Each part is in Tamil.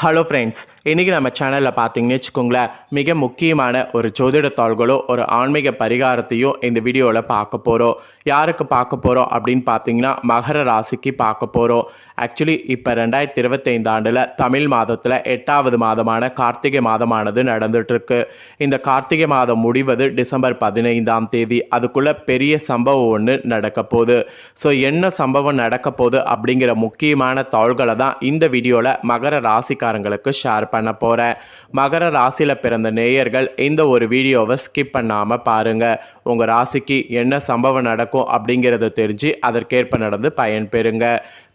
ஹலோ ஃப்ரெண்ட்ஸ், இன்றைக்கி நம்ம சேனலில் பார்த்தீங்கன்னு வச்சுக்கோங்களேன், மிக முக்கியமான ஒரு ஜோதிட தாள்களோ ஒரு ஆன்மீக பரிகாரத்தையும் இந்த வீடியோவில் பார்க்க போகிறோம். யாருக்கு பார்க்க போகிறோம் அப்படின்னு பார்த்தீங்கன்னா மகர ராசிக்கு பார்க்க போகிறோம். ஆக்சுவலி இப்போ 2025 ஆண்டில் தமிழ் மாதத்தில் 8வது மாதமான கார்த்திகை மாதமானது நடந்துகிட்ருக்கு. இந்த கார்த்திகை மாதம் முடிவது டிசம்பர் 15ஆம் தேதி. அதுக்குள்ளே பெரிய சம்பவம் ஒன்று நடக்க போகுது. ஸோ என்ன சம்பவம் நடக்க போகுது அப்படிங்கிற முக்கியமான தாள்களை தான் இந்த வீடியோவில் மகர ராசிக்காரங்களுக்கு ஷேர் பண்ண போகிறேன். மகர ராசியில் பிறந்த நேயர்கள் இந்த ஒரு வீடியோவை ஸ்கிப் பண்ணாமல் பாருங்கள். உங்கள் ராசிக்கு என்ன சம்பவம் நடக்கும் அப்படிங்கிறத தெரிஞ்சு அதற்கேற்ப நடந்து பயன்பெறுங்க.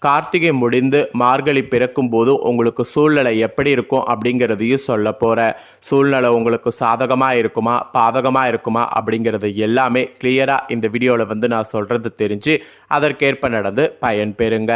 கார்த்திகை முடிந்து மார்கழி பிறக்கும் போது உங்களுக்கு சூழ்நிலை எப்படி இருக்கும் அப்படிங்கிறதையும் சொல்ல போகிறேன். சூழ்நிலை உங்களுக்கு சாதகமாக இருக்குமா பாதகமாக இருக்குமா அப்படிங்கிறது எல்லாமே கிளியராக இந்த வீடியோவில் நான் சொல்கிறது தெரிஞ்சு அதற்கேற்ப நடந்து பயன்பெறுங்க.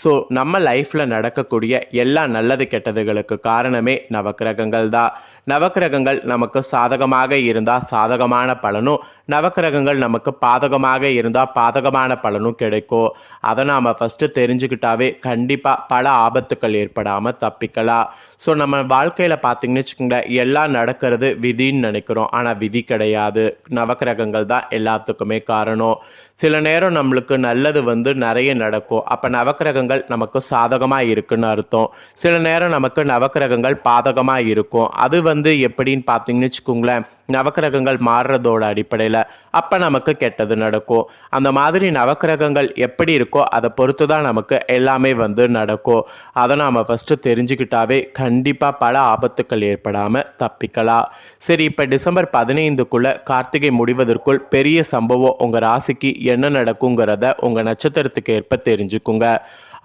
ஸோ நம்ம லைஃப்பில் நடக்கக்கூடிய எல்லா நல்லது கெட்டதுகளுக்கு காரணமே நவக்கிரகங்கள் தான். நவக்கிரகங்கள் நமக்கு சாதகமாக இருந்தால் சாதகமான பலனும், நவக்கிரகங்கள் நமக்கு பாதகமாக இருந்தால் பாதகமான பலனும் கிடைக்கும். அதை நாம் ஃபஸ்ட்டு தெரிஞ்சுக்கிட்டாவே கண்டிப்பாக பல ஆபத்துக்கள் ஏற்படாமல் தப்பிக்கலாம். ஸோ நம்ம வாழ்க்கையில் பார்த்திங்கன்னு வச்சுக்கோங்களேன், எல்லாம் நடக்கிறது விதின்னு நினைக்கிறோம். ஆனால் விதி கிடையாது, நவக்கிரகங்கள் தான் எல்லாத்துக்குமே காரணம். சில நேரம் நம்மளுக்கு நல்லது நிறைய நடக்கும். அப்போ நவக்கிரகங்கள் நமக்கு சாதகமாக இருக்குன்னு அர்த்தம். சில நேரம் நமக்கு நவக்கிரகங்கள் பாதகமாக இருக்கும். அது எப்படின்னு பார்த்தீங்கன்னு வச்சுக்கோங்களேன், நவக்கிரகங்கள் மாறுறதோட அடிப்படையில் அப்போ நமக்கு கெட்டது நடக்கும். அந்த மாதிரி நவக்கிரகங்கள் எப்படி இருக்கோ அதை பொறுத்து தான் நமக்கு எல்லாமே நடக்கும். அதை நாம் ஃபஸ்ட்டு தெரிஞ்சுக்கிட்டாவே கண்டிப்பாக பல ஆபத்துக்கள் ஏற்படாமல் தப்பிக்கலாம். சரி, இப்போ டிசம்பர் 15க்குள்ளே கார்த்திகை முடிவதற்குள் பெரிய சம்பவம் உங்கள் ராசிக்கு என்ன நடக்குங்கிறத உங்கள் நட்சத்திரத்துக்கு ஏற்ப தெரிஞ்சுக்குங்க.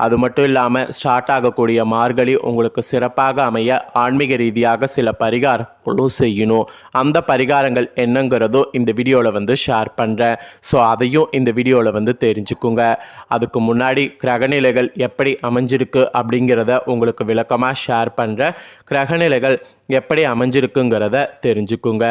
அது மட்டும் இல்லாமல் ஸ்டார்ட் ஆகக்கூடிய மார்கழி உங்களுக்கு சிறப்பாக அமைய ஆன்மீக ரீதியாக சில பரிகாரங்களும் செய்யணும். அந்த பரிகாரங்கள் என்னங்கிறதோ இந்த வீடியோவில் ஷேர் பண்ணுறேன். ஸோ அதையும் இந்த வீடியோவில் தெரிஞ்சுக்குங்க. அதுக்கு முன்னாடி கிரகநிலைகள் எப்படி அமைஞ்சிருக்கு அப்படிங்கிறத உங்களுக்கு விளக்கமாக ஷேர் பண்ணுறேன். கிரகநிலைகள் எப்படி அமைஞ்சிருக்குங்கிறத தெரிஞ்சுக்குங்க.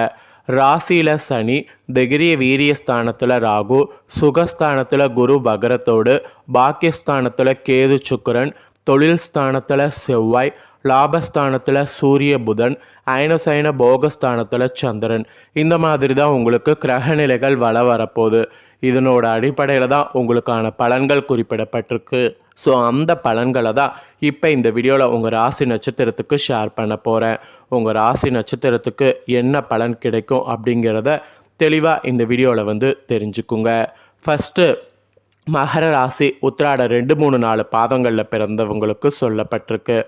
ராசியில் சனி, தைரிய வீரியஸ்தானத்தில் ராகு, சுகஸ்தானத்தில் குரு வகரத்தோடு, பாக்கியஸ்தானத்தில் கேது சுக்கிரன், தொழில் ஸ்தானத்தில் செவ்வாய், லாபஸ்தானத்தில் சூரிய புதன், அயனசயன போகஸ்தானத்தில் சந்திரன். இந்த மாதிரி தான் உங்களுக்கு கிரகநிலைகள் வரப்போகுது. இதனோட அடிப்படையில் தான் உங்களுக்கான பலன்கள் குறிப்பிடப்பட்டிருக்கு. ஸோ அந்த பலன்களை தான் இப்போ இந்த வீடியோவில் உங்கள் ராசி நட்சத்திரத்துக்கு ஷேர் பண்ண போகிறேன். உங்கள் ராசி நட்சத்திரத்துக்கு என்ன பலன் கிடைக்கும் அப்படிங்கிறத தெளிவாக இந்த வீடியோவில் தெரிஞ்சுக்குங்க. ஃபஸ்ட்டு மகர ராசி உத்திராட 2, 3, 4 பாதங்களில் பிறந்தவங்களுக்கு சொல்லப்பட்டிருக்கு.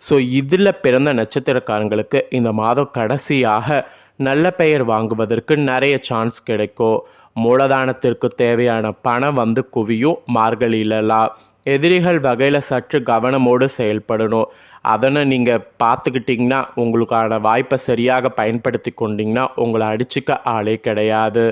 ஸோ இதில் பிறந்த நட்சத்திரக்காரங்களுக்கு இந்த மாதம் கடைசியாக நல்ல பெயர் வாங்குவதற்கு நிறைய சான்ஸ் கிடைக்கும். மூலதானத்திற்கு தேவையான பணம் குவியும் மார்கழியிலலாம். எதிரிகள் வகையில் சற்று கவனமோடு செயல்படணும். அதனை நீங்கள் பார்த்துக்கிட்டிங்கன்னா, உங்களுக்கான வாய்ப்பை சரியாக பயன்படுத்தி கொண்டிங்கன்னா உங்களை அடிச்சுக்க ஆளே கிடையாது.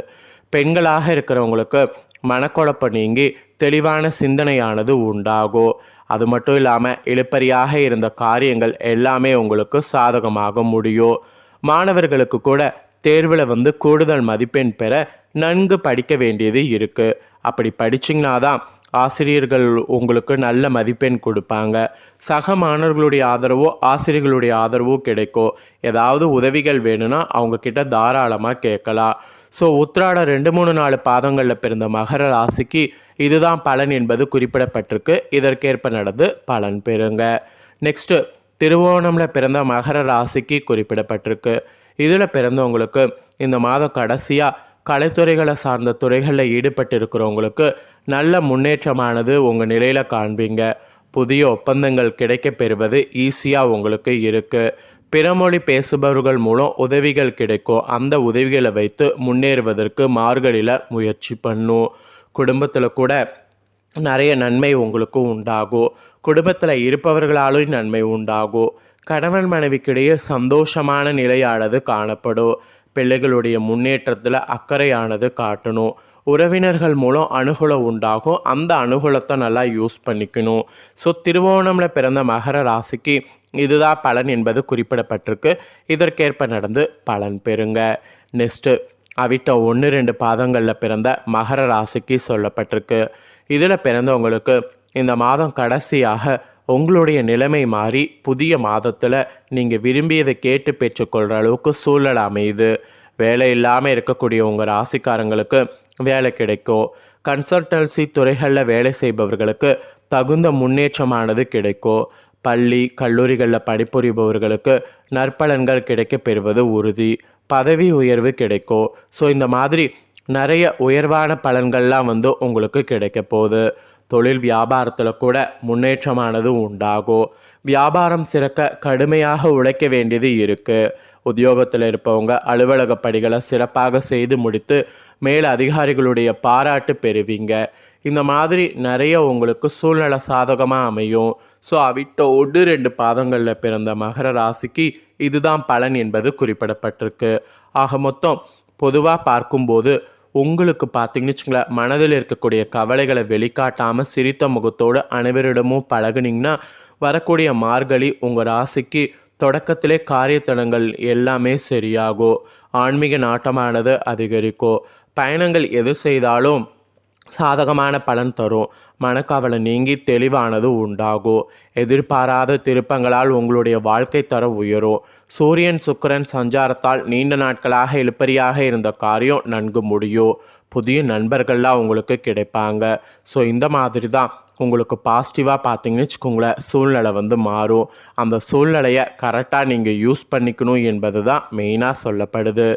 பெண்களாக இருக்கிறவங்களுக்கு மனக்குழப்பம் நீங்கி தெளிவான சிந்தனையானது உண்டாகும். அது மட்டும் இல்லாமல் இழுப்பறியாக இருந்த காரியங்கள் எல்லாமே உங்களுக்கு சாதகமாக முடியும். மாணவர்களுக்கு கூட தேர்வில் கூடுதல் மதிப்பெண் பெற நன்கு படிக்க வேண்டியது இருக்குது. அப்படி படிச்சிங்கன்னா தான் ஆசிரியர்கள் உங்களுக்கு நல்ல மதிப்பெண் கொடுப்பாங்க. சக மாணவர்களுடைய ஆதரவோ ஆசிரியர்களுடைய ஆதரவோ கிடைக்கும். ஏதாவது உதவிகள் வேணும்னா அவங்கக்கிட்ட தாராளமாக கேட்கலாம். ஸோ உத்திராட 2, 3, 4 பாதங்களில் பிறந்த மகர ராசிக்கு இதுதான் பலன் என்பது குறிப்பிடப்பட்டிருக்கு. இதற்கேற்ப நடந்து பலன் பெறுங்க. நெக்ஸ்ட்டு திருவோணமில் பிறந்த மகர ராசிக்கு குறிப்பிடப்பட்டிருக்கு. இதில் பிறந்தவங்களுக்கு இந்த மாதம் கடைசியாக கலைத்துறைகளை சார்ந்த துறைகளில் ஈடுபட்டு இருக்கிறவங்களுக்கு நல்ல முன்னேற்றமானது உங்கள் நிலையில் காண்பீங்க. புதிய ஒப்பந்தங்கள் கிடைக்க பெறுவது ஈஸியாக உங்களுக்கு இருக்குது. பிறமொழி பேசுபவர்கள் மூலம் உதவிகள் கிடைக்கும். அந்த உதவிகளை வைத்து முன்னேறுவதற்கு மார்கழியில் முயற்சி பண்ணும். குடும்பத்தில் கூட நிறைய நன்மை உங்களுக்கு உண்டாகும். குடும்பத்தில் இருப்பவர்களாலும் நன்மை உண்டாகும். கணவன் மனைவிக்கிடையே சந்தோஷமான நிலையானது காணப்படும். பிள்ளைகளுடைய முன்னேற்றத்தில் அக்கறையானது காட்டணும். உறவினர்கள் மூலம் அனுகூலம் உண்டாகும். அந்த அனுகூலத்தை நல்லா யூஸ் பண்ணிக்கணும். ஸோ திருவோணமில் பிறந்த மகர ராசிக்கு இதுதான் பலன் என்பது குறிப்பிடப்பட்டிருக்கு. இதற்கேற்ப நடந்து பலன் பெறுங்க. நெக்ஸ்ட்டு அவிட்ட 1, 2 பாதங்களில் பிறந்த மகர ராசிக்கு சொல்லப்பட்டிருக்கு. இதில் பிறந்தவங்களுக்கு இந்த மாதம் கடைசியாக உங்களுடைய நிலைமை மாறி புதிய மாதத்தில் நீங்கள் விரும்பியதை கேட்டு பெற்றுக்கொள்கிற அளவுக்கு சூழல் அமையுது. வேலை இல்லாமல் இருக்கக்கூடிய உங்கள் ராசிக்காரங்களுக்கு வேலை கிடைக்கும். கன்சல்டன்சி துறைகளில் வேலை செய்பவர்களுக்கு தகுந்த முன்னேற்றமானது கிடைக்கும். பள்ளி கல்லூரிகளில் பணிபுரிபவர்களுக்கு நற்பலன்கள் கிடைக்க பெறுவது உறுதி. பதவி உயர்வு கிடைக்கும். ஸோ இந்த மாதிரி நிறைய உயர்வான பலன்கள்லாம் உங்களுக்கு கிடைக்க போகுது. தொழில் வியாபாரத்தில் கூட முன்னேற்றமானது உண்டாகும். வியாபாரம் சிறக்க கடுமையாக உழைக்க வேண்டியது இருக்குது. உத்தியோகத்தில் இருப்பவங்க அலுவலக பணிகளை சிறப்பாக செய்து முடித்து மேல் அதிகாரிகளுடைய பாராட்டு பெறுவீங்க. இந்த மாதிரி நிறைய உங்களுக்கு சூழ்நிலை சாதகமாக அமையும். ஸோ அவிட்ட 1-2 பாதங்களில் பிறந்த மகர ராசிக்கு இதுதான் பலன் என்பது குறிப்பிடப்பட்டிருக்கு. ஆக மொத்தம் பொதுவாக பார்க்கும்போது உங்களுக்கு பார்த்தீங்கன்னு வச்சுங்களேன், மனதில் இருக்கக்கூடிய கவலைகளை வெளிக்காட்டாமல் சிரித்த முகத்தோடு அனைவரிடமும் பழகுனீங்கன்னா வரக்கூடிய மார்கழி உங்கள் ராசிக்கு தொடக்கத்திலே காரியத்தனங்கள் எல்லாமே சரியாகும். ஆன்மீக நாட்டமானது அதிகரிக்கும். பயணங்கள் எது செய்தாலும் சாதகமான பலன் தரும். மனக்கவலை நீங்கி தெளிவானது உண்டாகும். எதிர்பாராத திருப்பங்களால் உங்களுடைய வாழ்க்கை தரம் உயரும். சூரியன் சுக்கிரன் சஞ்சாரத்தால் நீண்ட நாட்களாக இழுபறியாக இருந்த காரியம் நன்கு முடியும். புதிய நண்பர்கள்லாம் உங்களுக்கு கிடைப்பாங்க. ஸோ இந்த மாதிரி தான் உங்களுக்கு பாசிட்டிவாக பார்த்தீங்கன்னு வச்சுக்கோங்களேன், சூழ்நிலை மாறும். அந்த சூழ்நிலையை கரெக்டாக நீங்கள் யூஸ் பண்ணிக்கணும் என்பது தான் மெயினாக சொல்லப்படுது.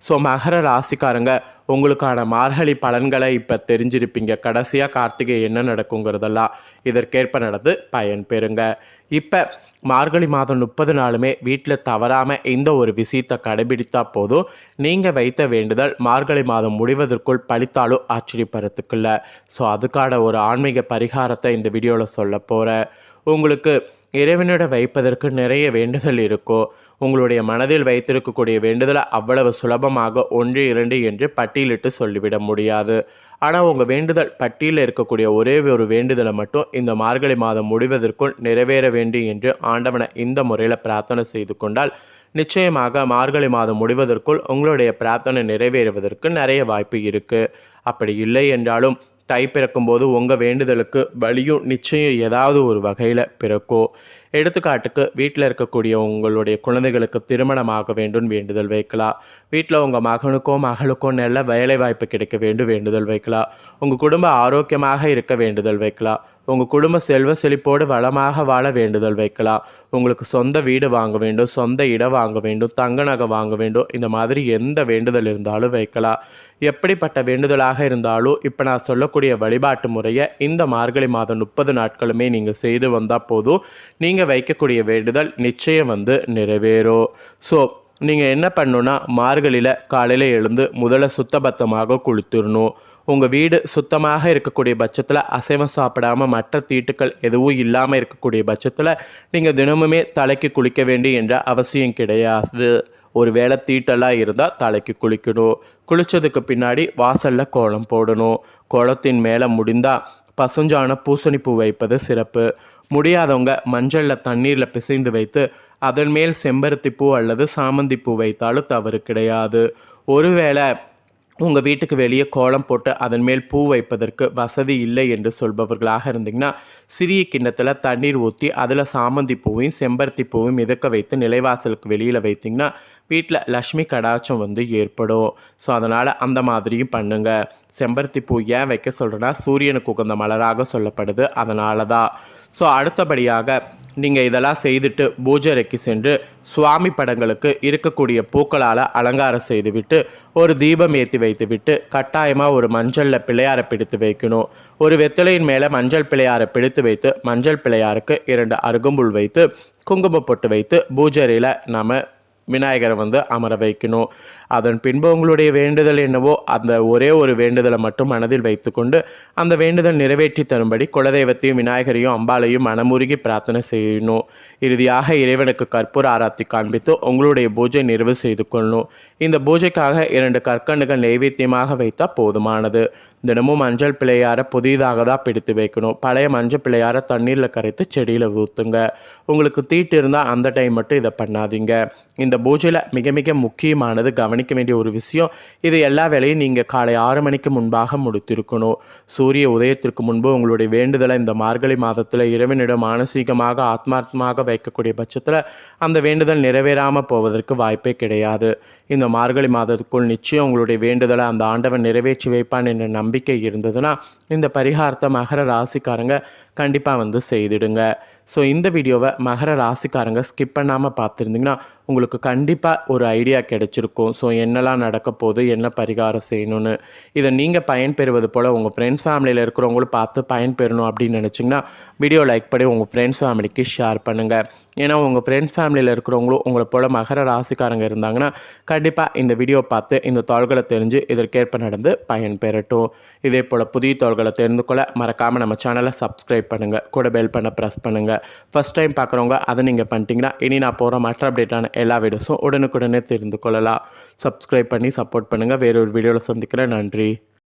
ஸோ மகர ராசிக்காரங்க உங்களுக்கான மார்கழி பலன்களை இப்போ தெரிஞ்சிருப்பீங்க. கடைசியாக கார்த்திகை என்ன நடக்குங்கிறதெல்லாம் இதற்கேற்ப நடந்து பயன் பெறுங்க. இப்போ மார்கழி மாதம் 30 நாளுமே வீட்டில் தவறாமல் இந்த ஒரு விஷயத்தை கடைபிடித்தா போதும். நீங்கள் வைத்த வேண்டுதல் மார்கழி மாதம் முடிவதற்குள் பழித்தாலும் ஆச்சரியப்படுறதுக்குள்ள. ஸோ அதுக்கான ஒரு ஆன்மீக பரிகாரத்தை இந்த வீடியோவில் சொல்ல போகிறேன். உங்களுக்கு இறைவனிட வைப்பதற்கு நிறைய வேண்டுதல் இருக்கும். உங்களுடைய மனதில் வைத்திருக்கக்கூடிய வேண்டுதலை அவ்வளவு சுலபமாக 1, 2 என்று பட்டியலிட்டு சொல்லிவிட முடியாது. ஆனால் உங்கள் வேண்டுதல் பட்டியலில் இருக்கக்கூடிய ஒரே ஒரு வேண்டுதலை மட்டும் இந்த மார்கழி மாதம் முடிவதற்குள் நிறைவேற வேண்டும் என்று ஆண்டவனை இந்த முறையில் பிரார்த்தனை செய்து கொண்டால் நிச்சயமாக மார்கழி மாதம் முடிவதற்குள் உங்களுடைய பிரார்த்தனை நிறைவேறுவதற்கு நிறைய வாய்ப்பு இருக்குது. அப்படி இல்லை என்றாலும் தை பிறக்கும்போது உங்கள் வேண்டுதலுக்கு வழியும் நிச்சயம் ஏதாவது ஒரு வகையில் பிறக்கும். எடுத்துக்காட்டுக்கு வீட்டில் இருக்கக்கூடிய உங்களுடைய குழந்தைகளுக்கு திருமணமாக வேண்டும் வேண்டுதல் வைக்கலாம். வீட்டில் உங்கள் மகனுக்கோ மகளுக்கோ நல்ல வேலை வாய்ப்பு கிடைக்க வேண்டும் வேண்டுதல் வைக்கலாம். உங்கள் குடும்ப ஆரோக்கியமாக இருக்க வேண்டுதல் வைக்கலாம். உங்கள் குடும்ப செல்வ செழிப்போடு வளமாக வாழ வேண்டுதல் வைக்கலாம். உங்களுக்கு சொந்த வீடு வாங்க வேண்டும், சொந்த இடம் வாங்க வேண்டும், தங்க நகை வாங்க வேண்டும், இந்த மாதிரி எந்த வேண்டுதல் இருந்தாலும் வைக்கலாம். எப்படிப்பட்ட வேண்டுதலாக இருந்தாலும் இப்போ நான் சொல்லக்கூடிய வழிபாட்டு முறையை இந்த மார்கழி மாதம் 30 நாட்களுமே நீங்கள் செய்து வந்தால் போதும். நீங்கள் வைக்கக்கூடிய வேண்டுதல் நிச்சயம் நிறைவேறும். ஸோ நீங்கள் என்ன பண்ணணுன்னா, மார்கழியில் காலையில் எழுந்து முதல்ல சுத்தபத்தமாக குளித்துடணும். உங்கள் வீடு சுத்தமாக இருக்கக்கூடிய பட்சத்தில் அசைவம் சாப்பிடாமல் மற்ற தீட்டுக்கள் எதுவும் இல்லாமல் இருக்கக்கூடிய பட்சத்தில் நீங்கள் தினமுமே தலைக்கு குளிக்க வேண்டும் என்ற அவசியம் கிடையாது. ஒரு வேளை தீட்டெல்லாம் இருந்தால் தலைக்கு குளிக்கணும். குளித்ததுக்கு பின்னாடி வாசலில் கோலம் போடணும். கோலத்தின் மேலே முடிந்தால் பசுஞ்சான பூசணிப்பூ வைப்பது சிறப்பு. முடியாதவங்க மஞ்சளில் தண்ணீரில் பிசைந்து வைத்து அதன் மேல் செம்பருத்தி பூ அல்லது சாமந்தி பூ வைத்தாலும் தவறு கிடையாது. ஒருவேளை உங்கள் வீட்டுக்கு வெளியே கோலம் போட்டு அதன் மேல் பூ வைப்பதற்கு வசதி இல்லை என்று சொல்பவர்களாக இருந்தீங்கன்னா சிறிய கிண்ணத்தில் தண்ணீர் ஊற்றி அதில் சாமந்தி பூவையும் செம்பருத்தி பூவையும் மிதக்க வைத்து நிலைவாசலுக்கு வெளியில் வைத்திங்கன்னா வீட்டில் லக்ஷ்மி கடாட்சம் ஏற்படும். ஸோ அதனால் அந்த மாதிரியும் பண்ணுங்கள். செம்பருத்தி பூ ஏன் வைக்க சொல்கிறேன்னா சூரியனுக்கு உகந்த மலராக சொல்லப்படுது, அதனால தான். ஸோ அடுத்தபடியாக நீங்கள் இதெல்லாம் செய்துட்டு பூஜை அறைக்கு சென்று சுவாமி படங்களுக்கு இருக்கக்கூடிய பூக்களால் அலங்காரம் செய்துவிட்டு ஒரு தீபம் ஏற்றி வைத்துவிட்டு கட்டாயமாக ஒரு மஞ்சளில் பிள்ளையாரை பிடித்து வைக்கணும். ஒரு வெத்தலையின் மேலே மஞ்சள் பிள்ளையாரை பிடித்து வைத்து மஞ்சள் பிள்ளையாருக்கு 2 அருகம்புல் வைத்து குங்கும பொட்டு வைத்து பூஜை அறையில் நம்ம விநாயகரை அமர வைக்கணும். அதன் பின்பு உங்களுடைய வேண்டுதல் என்னவோ அந்த ஒரே ஒரு வேண்டுதலை மட்டும் மனதில் வைத்துக்கொண்டு அந்த வேண்டுதல் நிறைவேற்றி தரும்படி குலதெய்வத்தையும் விநாயகரையும் அம்பாளையும் மனமுருகி பிரார்த்தனை செய்யணும். இறுதியாக இறைவனுக்கு கற்பூர ஆராத்தி காண்பித்து உங்களுடைய பூஜை நிறைவு செய்து கொள்ளணும். இந்த பூஜைக்காக 2 கற்கண்டுகள் நைவேத்தியமாக வைத்தால் போதுமானது. தினமும் மஞ்சள் பிள்ளையாரை புதிதாக தான் பிடித்து வைக்கணும். பழைய மஞ்சள் பிள்ளையாரை தண்ணீரில் கரைத்து செடியில் ஊற்றுங்க. உங்களுக்கு தீட்டு இருந்தால் அந்த டைம் மட்டும் இதை பண்ணாதீங்க. இந்த பூஜையில் மிக மிக முக்கியமானது கவனி கவனிக்க வேண்டிய ஒரு விஷயம், இது எல்லா வேலையும் நீங்கள் காலை 6 மணிக்கு முன்பாக முடித்திருக்கணும். சூரிய உதயத்திற்கு முன்பு உங்களுடைய வேண்டுதலை இந்த மார்கழி மாதத்தில் இறைவனிடம் மானசீகமாக ஆத்மார்த்தமாக வைக்கக்கூடிய பட்சத்தில் அந்த வேண்டுதல் நிறைவேறாமல் போவதற்கு வாய்ப்பே கிடையாது. இந்த மார்கழி மாதத்துக்குள் நிச்சயம் உங்களுடைய வேண்டுதலை அந்த ஆண்டவன் நிறைவேற்றி வைப்பான் என்ற நம்பிக்கை இருந்ததுன்னா இந்த பரிகாரத்தை மகர ராசிக்காரங்க கண்டிப்பாக செய்திடுங்க. ஸோ இந்த வீடியோவை மகர ராசிக்காரங்க ஸ்கிப் பண்ணாமல் பார்த்துருந்தீங்கன்னா உங்களுக்கு கண்டிப்பாக ஒரு ஐடியா கிடைச்சிருக்கும். ஸோ என்னெல்லாம் நடக்க போகுது, என்ன பரிகாரம் செய்யணும்னு. இதை நீங்கள் பயன்பெறுவது போல் உங்கள் ஃப்ரெண்ட்ஸ் ஃபேமிலியில் இருக்கிறவங்களும் பார்த்து பயன்பெறணும் அப்படின்னு நினச்சிங்கன்னா வீடியோ லைக் பண்ணி உங்கள் ஃப்ரெண்ட்ஸ் ஃபேமிலிக்கு ஷேர் பண்ணுங்கள். ஏன்னா உங்கள் ஃப்ரெண்ட்ஸ் ஃபேமிலியில் இருக்கிறவங்களும் உங்களை போல் மகர ராசிக்காரங்க இருந்தாங்கன்னா கண்டிப்பாக இந்த வீடியோ பார்த்து இந்த தாள்களை தெரிஞ்சு இதற்கேற்ப நடந்து பயன்பெறட்டும். இதே போல் புதிய தாள்களை தெரிந்து கொள்ள மறக்காமல் நம்ம சேனலை சப்ஸ்கிரைப் பண்ணுங்கள், கூட பெல் பண்ண ப்ரெஸ் பண்ணுங்கள். ஃபஸ்ட் டைம் பார்க்குறவங்க அதை நீங்கள் பண்ணிட்டீங்கன்னா இனி நான் போகிற மற்ற அப்டேட்டான எல்லா வீடியோஸும் உடனுக்குடனே தெரிந்து கொள்ளலாம். சப்ஸ்கிரைப் பண்ணி சப்போர்ட் பண்ணுங்கள். வேறொரு வீடியோவில் சந்திக்கிறேன். நன்றி.